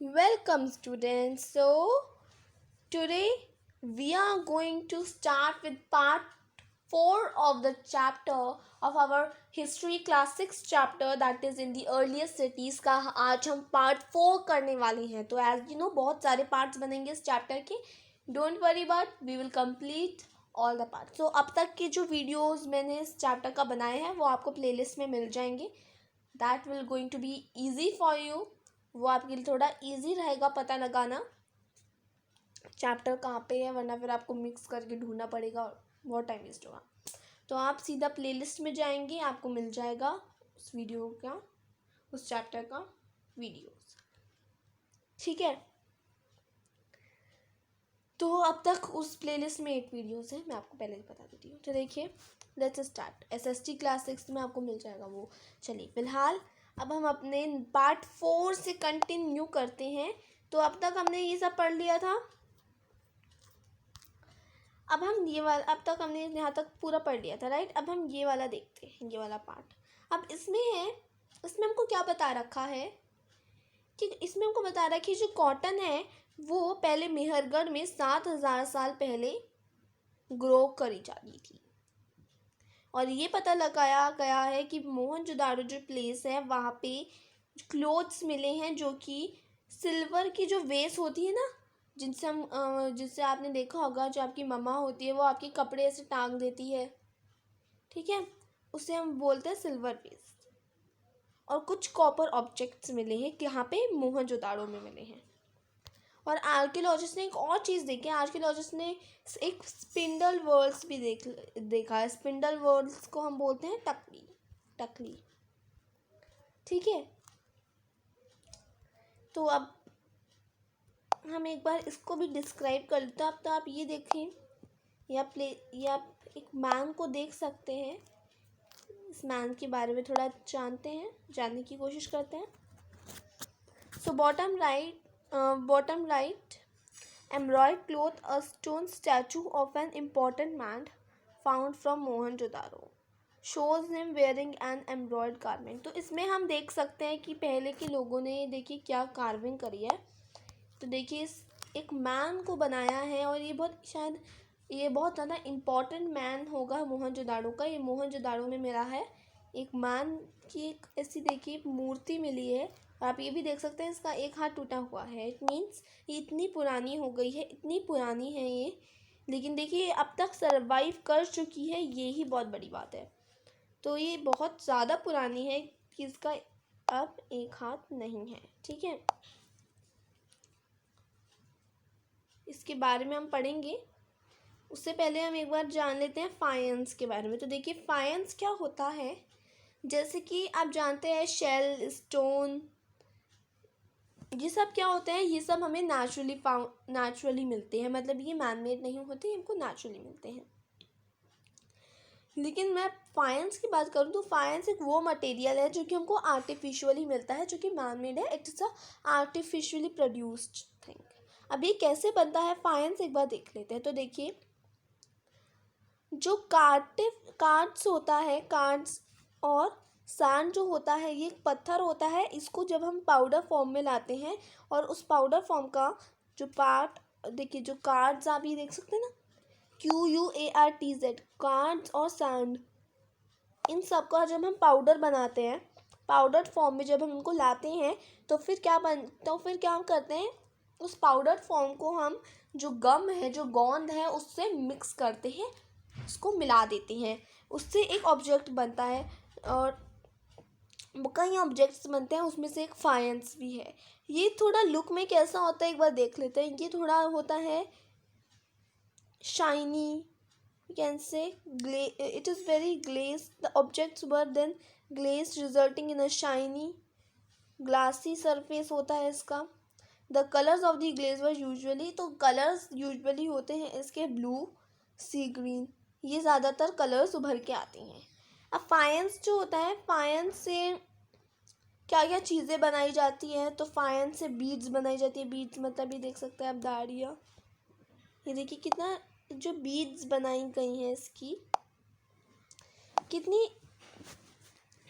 Welcome students. So today we are going to start with part 4 of the chapter of our history class 6 chapter, that is in the earliest cities का आज हम part 4 करने वाले हैं. तो as you know बहुत सारे parts बनेंगे इस chapter के. Don't worry about, we will complete all the parts. So अब तक के जो videos मैंने इस chapter का बनाए हैं वो आपको playlist में मिल जाएंगे. That will going to be easy for you. वो आपके लिए थोड़ा इजी रहेगा पता लगाना चैप्टर कहाँ पे है, वरना फिर आपको मिक्स करके ढूंढना पड़ेगा और बहुत टाइम वेस्ट होगा. तो आप सीधा प्लेलिस्ट में जाएंगे, आपको मिल जाएगा उस वीडियो का, उस चैप्टर का वीडियोस. ठीक है, तो अब तक उस प्लेलिस्ट में 8 वीडियोस हैं, मैं आपको पहले ही बता देती हूँ. तो देखिए, लेट्स स्टार्ट. एसएसटी क्लास 6 में आपको मिल जाएगा वो. चलिए फिलहाल अब हम अपने पार्ट 4 से कंटिन्यू करते हैं. तो अब तक हमने ये सब पढ़ लिया था. अब तक हमने यहाँ तक पूरा पढ़ लिया था, राइट. अब हम ये वाला देखते हैं, ये वाला पार्ट. अब इसमें हमको क्या बता रखा है कि इसमें हमको बता रहा है कि जो कॉटन है वो पहले मेहरगढ़ में 7,000 साल पहले ग्रो करी जाती थी. और ये पता लगाया गया है कि मोहनजोदाड़ो जो प्लेस है वहाँ पे क्लोथ्स मिले हैं जो कि सिल्वर की जो वेस होती है ना, जिससे आपने देखा होगा, जो आपकी मम्मा होती है वो आपके कपड़े ऐसे टांग देती है, ठीक है, उसे हम बोलते हैं सिल्वर वेस. और कुछ कॉपर ऑब्जेक्ट्स मिले हैं कि यहाँ पे मोहनजोदाड़ो में मिले हैं. और आर्कियोलॉजिस्ट ने एक और चीज़ देखी. आर्कियोलॉजिस्ट ने एक स्पिंडल वर्ल्स भी देखा है. स्पिंडल वर्ल्स को हम बोलते हैं टकली. ठीक है, तो अब हम एक बार इसको भी डिस्क्राइब कर लेते हैं. अब तो आप ये देखें, या आप एक मैन को देख सकते हैं. इस मैन के बारे में थोड़ा जानने की कोशिश करते हैं. So bottom right, embroidered cloth, a stone statue of an important man found from Mohenjo-daro shows him wearing an embroidered garment. तो इसमें हम देख सकते हैं कि पहले के लोगों ने देखिए क्या कार्विंग करी है. तो देखिए एक मैन को बनाया है और ये बहुत ज़्यादा इम्पॉर्टेंट मैन होगा मोहनजोदाड़ो का. ये मोहनजोदाड़ो में मिला है. एक मैन की एक ऐसी देखिए मूर्ति मिली है. और आप ये भी देख सकते हैं इसका एक हाथ टूटा हुआ है. इट मीन्स ये इतनी पुरानी हो गई है, इतनी पुरानी है ये, लेकिन देखिए अब तक सरवाइव कर चुकी है. ये ही बहुत बड़ी बात है. तो ये बहुत ज़्यादा पुरानी है कि इसका अब एक हाथ नहीं है. ठीक है, इसके बारे में हम पढ़ेंगे. उससे पहले हम एक बार जान लेते हैं फाइंस के बारे में. तो देखिए फाइंस क्या होता है. जैसे कि आप जानते हैं शेल, स्टोन, ये सब क्या होते हैं, ये सब हमें नेचुरली मिलते हैं. मतलब ये मैन मेड नहीं होते, हमको नेचुरली मिलते हैं. लेकिन मैं फाइंस की बात करूँ तो फाइंस एक वो मटेरियल है जो कि हमको आर्टिफिशियली मिलता है, जो कि मैन मेड है. It's a artificially produced thing. अब ये कैसे बनता है फाइंस, एक बार देख लेते हैं. तो देखिए जो कार्ड्स होता है, कार्ड्स और सैंड जो होता है, ये एक पत्थर होता है. इसको जब हम पाउडर फॉर्म में लाते हैं और उस पाउडर फॉर्म का जो पार्ट देखिए, जो कार्ड्स आप ये देख सकते हैं ना, QUARTZ, कार्ड्स और सैंड, इन सब का जब हम पाउडर बनाते हैं, पाउडर फॉर्म में जब हम उनको लाते हैं तो फिर क्या हम करते हैं, उस पाउडर फॉर्म को हम जो गम है, जो गोंद है, उससे मिक्स करते हैं, उसको मिला देते हैं. उससे एक ऑब्जेक्ट बनता है. और कई ऑब्जेक्ट्स बनते हैं, उसमें से एक फाइंस भी है. ये थोड़ा लुक में कैसा होता है एक बार देख लेते हैं. ये थोड़ा होता है shiny, you can say it is very glazed. The objects were then glazed, resulting in a shiny glassy surface होता है इसका. The colors of the glaze were usually, तो कलर्स यूजुअली होते हैं इसके ब्लू, सी ग्रीन, ये ज़्यादातर कलर्स उभर के आते हैं. अब फाइंस जो होता है, फाइंस से क्या क्या चीज़ें बनाई जाती हैं. तो फाइंस से बीड्स बनाई जाती है. बीड्स मतलब ये देख सकते हैं आप, दाड़ियाँ. ये देखिए कितना जो बीड्स बनाई गई हैं इसकी, कितनी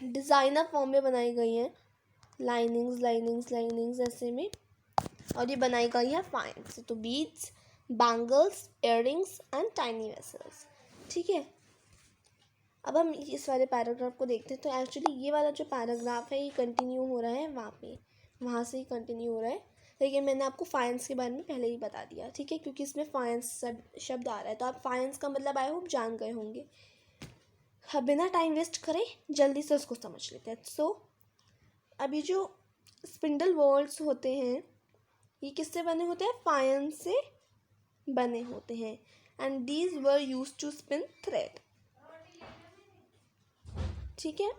डिज़ाइनर फॉर्म में बनाई गई हैं. लाइनिंग्स ऐसे में. और ये बनाई गई है फाइन से। तो beads, bangles, earrings and tiny vessels. ठीक है, अब हम इस वाले पैराग्राफ को देखते हैं। तो एक्चुअली ये वाला जो पैराग्राफ है ये कंटिन्यू हो रहा है वहाँ से ही कंटिन्यू हो रहा है, लेकिन मैंने आपको फाइंस के बारे में पहले ही बता दिया। ठीक है, क्योंकि इसमें फाइंस शब्द आ रहा है, तो आप फाइंस का मतलब आई होप जान गए होंगे। हाँ, बिना टाइम वेस्ट करें जल्दी से उसको समझ लेते हैं। सो अभी जो स्पिंडल वॉल्स होते हैं ये किससे बने होते हैं? फाइंस से बने होते हैं। And these were used to spin thread. ठीक है,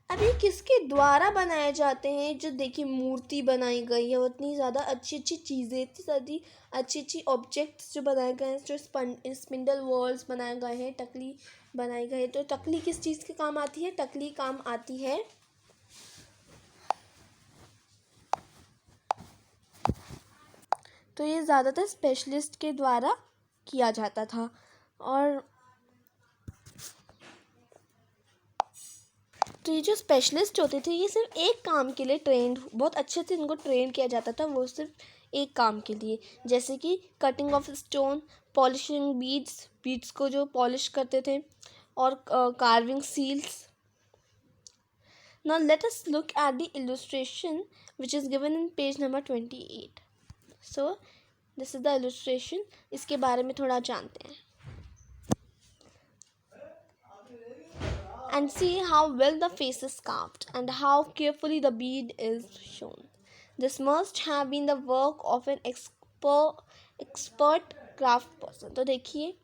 अब ये किसके द्वारा बनाए जाते हैं? जो देखिए मूर्ति बनाई गई है, उतनी ज़्यादा अच्छी अच्छी चीज़ें, इतनी सारी अच्छी अच्छी ऑब्जेक्ट्स जो बनाए गए हैं, जो स्पिंडल वॉल्स बनाए गए हैं, टकली बनाई गई है। तो टकली किस चीज़ के काम आती है? टकली काम आती है तो ये ज़्यादातर स्पेशलिस्ट के द्वारा किया जाता था। और तो ये जो स्पेशलिस्ट होते थे ये सिर्फ एक काम के लिए ट्रेंड, बहुत अच्छे से इनको ट्रेन किया जाता था, वो सिर्फ एक काम के लिए, जैसे कि cutting of stone, polishing beads को जो पॉलिश करते थे, और carving seals. Now let us look at the illustration which is given in page number 28. So this is the illustration, इसके बारे में थोड़ा जानते हैं। And see how well the face is carved and how carefully the bead is shown. This must have been the work of an expert craft person. तो देखिए,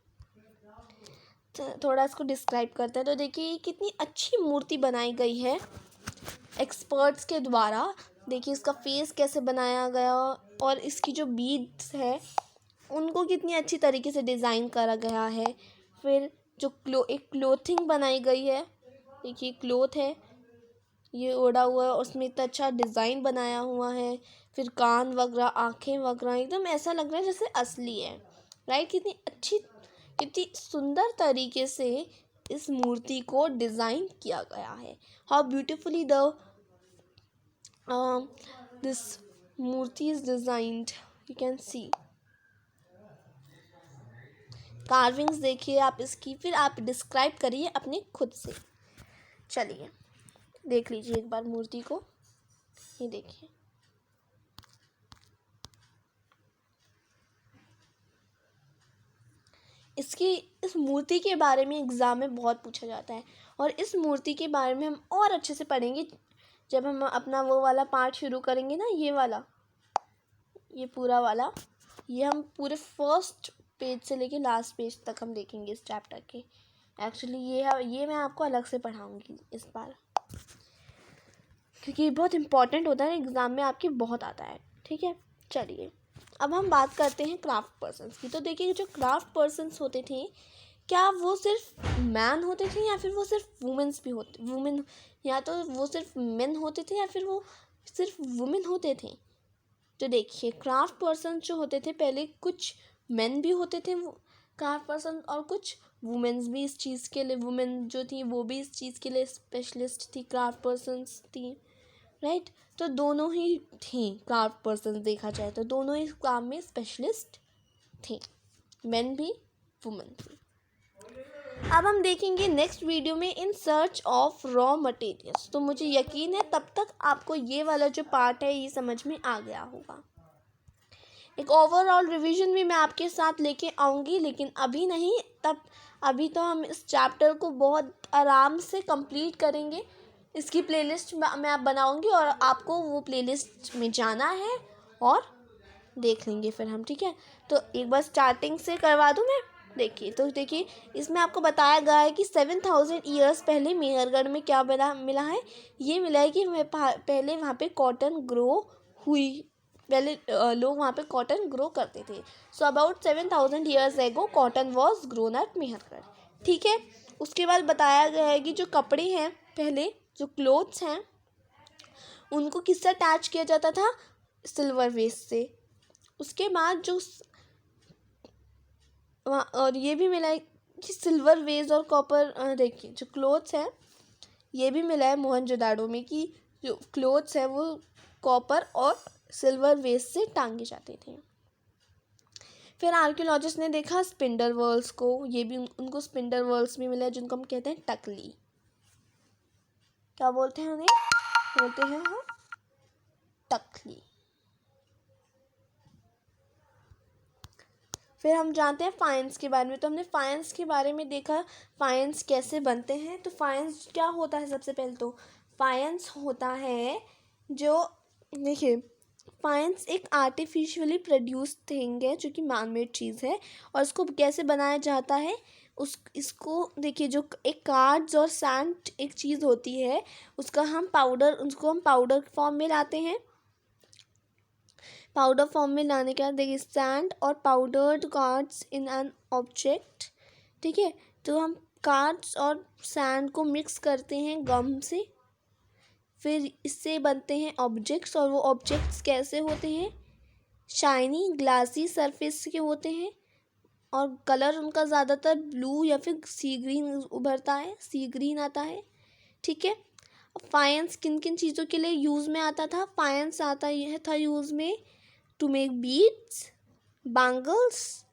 थोड़ा इसको डिस्क्राइब करते हैं। तो देखिए कितनी अच्छी मूर्ति बनाई गई है एक्सपर्ट्स के द्वारा। देखिए इसका फेस कैसे बनाया गया, और इसकी जो बीड्स है उनको कितनी अच्छी तरीके से डिज़ाइन करा गया है। फिर जो एक क्लोथिंग बनाई गई है, देखिए क्लोथ है ये ओढ़ा हुआ है, उसमें इतना अच्छा डिज़ाइन बनाया हुआ है। फिर कान वगैरह, आँखें वगैरह एकदम ऐसा लग रहा है जैसे असली है, राइट। कितनी अच्छी, कितनी सुंदर तरीके से इस मूर्ति को डिज़ाइन किया गया है। हाउ ब्यूटिफुली दिस मूर्ति is designed, you can see. Carvings देखिए आप इसकी, फिर आप डिस्क्राइब करिए अपने खुद से। चलिए देख लीजिए एक बार मूर्ति को, ये देखिए। इस मूर्ति के बारे में एग्ज़ाम में बहुत पूछा जाता है, और इस मूर्ति के बारे में हम और अच्छे से पढ़ेंगे जब हम अपना वो वाला पार्ट शुरू करेंगे ना, ये वाला, ये पूरा वाला, ये हम पूरे फर्स्ट पेज से लेके लास्ट पेज तक हम देखेंगे इस चैप्टर के। एक्चुअली ये मैं आपको अलग से पढ़ाऊँगी इस बार, क्योंकि बहुत इम्पॉर्टेंट होता है, एग्ज़ाम में आपके बहुत आता है। ठीक है, चलिए अब हम बात करते हैं क्राफ्ट पर्सन्स की। तो देखिए जो क्राफ्ट पर्सन्स होते थे, क्या वो सिर्फ मैन होते थे या फिर वो सिर्फ वुमेन्स भी होते, वुमेन, या तो वो सिर्फ मेन होते थे या फिर वो सिर्फ वुमेन होते थे। तो देखिए क्राफ्ट पर्सन जो होते थे, पहले कुछ मेन भी होते थे क्राफ्ट पर्सन, और कुछ वुमेन्स भी इस चीज़ के लिए, वुमेन जो थी वो भी इस चीज़ के लिए स्पेशलिस्ट थी, क्राफ्ट पर्सन्स थी, राइट। तो दोनों ही थी क्राफ्ट पर्सन, देखा जाए तो दोनों ही काम में स्पेशलिस्ट थे, मेन भी वुमेन भी। अब हम देखेंगे नेक्स्ट वीडियो में इन सर्च ऑफ रॉ मटेरियल्स। तो मुझे यकीन है तब तक आपको ये वाला जो पार्ट है ये समझ में आ गया होगा। एक ओवरऑल रिवीजन भी मैं आपके साथ लेके आऊँगी, लेकिन अभी नहीं, अभी तो हम इस चैप्टर को बहुत आराम से कंप्लीट करेंगे। इसकी प्लेलिस्ट मैं आप बनाऊँगी और आपको वो प्लेलिस्ट में जाना है और देख लेंगे फिर हम। ठीक है, तो एक बार स्टार्टिंग से करवा दूँ मैं। देखिए, तो देखिए इसमें आपको बताया गया है कि 7000 ईयर्स पहले मेहरगढ़ में क्या मिला है। ये मिला है कि पहले वहाँ पे कॉटन ग्रो हुई, पहले लोग वहाँ पे कॉटन ग्रो करते थे। So about 7000 years ago cotton was grown at Mehrgarh. ठीक है, उसके बाद बताया गया है कि जो कपड़े हैं, पहले जो क्लोथ्स हैं उनको किससे अटैच किया जाता था? सिल्वर वेस्ट से। उसके बाद जो और ये भी मिला है कि सिल्वर वेज और कॉपर, देखिए जो क्लोथ्स हैं ये भी मिला है मोहनजोदाड़ो में कि जो क्लोथ्स है वो कॉपर और सिल्वर वेस्ट से टांगे जाते थे। फिर आर्कियोलॉजिस्ट ने देखा स्पिंडल वर्ल्स को, ये भी उनको स्पिंडल वर्ल्स भी मिला जिनको हम कहते हैं टकली। क्या बोलते हैं उन्हें? बोलते हैं हम टकली। फिर हम जानते हैं फाइंस के बारे में। तो हमने फाइंस के बारे में देखा फाइंस कैसे बनते हैं। तो फाइंस क्या होता है? सबसे पहले तो फाइंस होता है जो, देखिए, फाइंस एक आर्टिफिशियली प्रोड्यूस थिंग है जो कि मैन मेड चीज़ है। और इसको कैसे बनाया जाता है? इसको देखिए, जो एक कार्ड्स और सैंड एक चीज़ होती है, उसको हम पाउडर फॉर्म में लाते हैं। पाउडर फॉर्म में लाने के बाद देखिए, सैंड और powdered cards in an object, ठीक है। तो हम कार्ड्स और सैंड को मिक्स करते हैं गम से, फिर इससे बनते हैं ऑब्जेक्ट्स। और वो ऑब्जेक्ट्स कैसे होते हैं? शाइनी ग्लासी सरफेस के होते हैं और कलर उनका ज़्यादातर ब्लू या फिर सी ग्रीन उभरता है, सी ग्रीन आता है, ठीक है। फाइंस किन किन चीज़ों के लिए यूज़ में आता था? फाइंस आता यह था यूज़ में to make beads, bangles,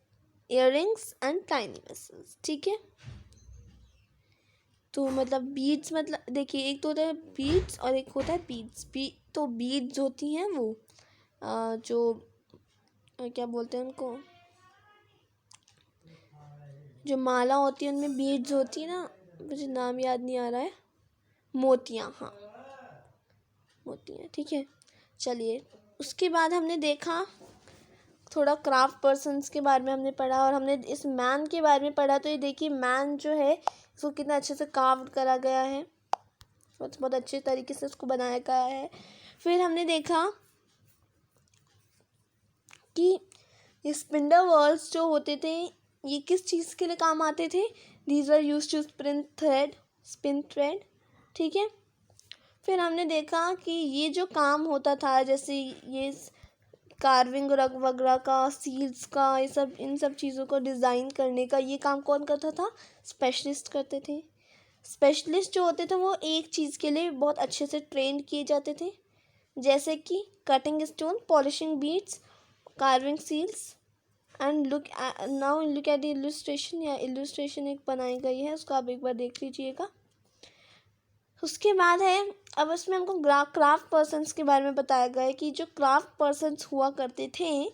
earrings and tiny vessels, ठीक है। तो मतलब बीड्स, मतलब देखिए, एक तो होता है बीड्स और एक होता है बीड्स। तो बीड्स होती हैं वो जो क्या बोलते हैं उनको, जो माला होती है उनमें बीड्स होती है ना, मुझे नाम याद नहीं आ रहा है, मोतियाँ, हाँ मोतियाँ, ठीक है। चलिए, उसके बाद हमने देखा थोड़ा क्राफ्ट पर्सन्स के बारे में हमने पढ़ा और हमने इस मैन के बारे में पढ़ा। तो ये देखिए, मैन जो है इसको कितना अच्छे से कार्व करा गया है, बहुत अच्छे तरीके से उसको बनाया गया है। फिर हमने देखा कि ये स्पिंडल वर्ल्स जो होते थे ये किस चीज़ के लिए काम आते थे? These are used to spin thread, ठीक है। फिर हमने देखा कि ये जो काम होता था, जैसे ये कार्विंग वगैरह का, सील्स का, ये सब, इन सब चीज़ों को डिज़ाइन करने का ये काम कौन करता था? स्पेशलिस्ट करते थे। स्पेशलिस्ट जो होते थे वो एक चीज़ के लिए बहुत अच्छे से ट्रेन किए जाते थे, जैसे कि cutting stone, polishing beads, carving seals. And now look at the illustration, या इलस्ट्रेशन एक बनाई गई है, उसको आप एक बार देख लीजिएगा। उसके बाद है, अब उसमें हमको क्राफ्ट पर्सन्स के बारे में बताया गया है कि जो क्राफ्ट पर्सन्स हुआ करते थे,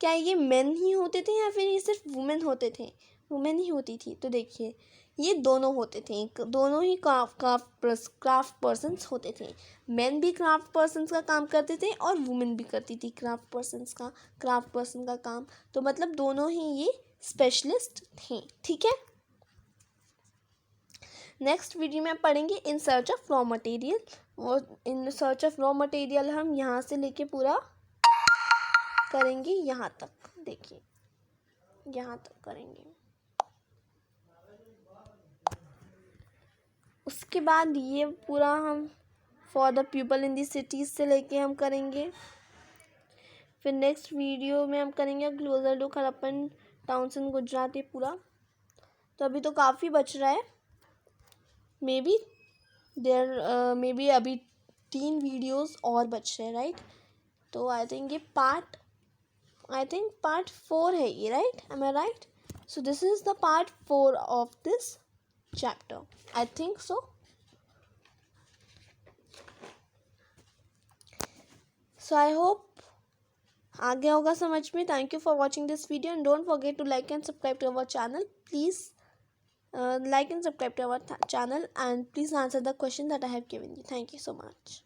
क्या ये मेन ही होते थे या फिर ये सिर्फ वुमेन होते थे? वुमेन ही होती थी। तो देखिए, ये दोनों होते थे, दोनों ही क्राफ्ट पर्सन्स होते थे। मेन भी क्राफ्ट पर्सन्स का काम करते थे और वुमेन भी करती थी क्राफ्ट पर्सन का काम। तो मतलब दोनों ही ये स्पेशलिस्ट थे, ठीक है। नेक्स्ट वीडियो में पढ़ेंगे in search of raw material. और in search of raw material हम यहाँ से लेके पूरा करेंगे यहाँ तक, देखिए यहाँ तक करेंगे। उसके बाद ये पूरा हम for the people in the cities से लेके हम करेंगे। फिर नेक्स्ट वीडियो में हम करेंगे closer to Harappan towns in Gujarat, ये पूरा। तो अभी तो काफ़ी बच रहा है, मे बी अभी 3 वीडियोस और बच रहे हैं, राइट। तो आई थिंक ये पार्ट 4 है ये, right, am I right? So this is the part 4 of this chapter, I think so. So I hope आ गया होगा समझ में। Thank you for watching this video and don't forget to like and subscribe to our channel, please. Like and subscribe to our channel, and please answer the question that I have given you. Thank you so much.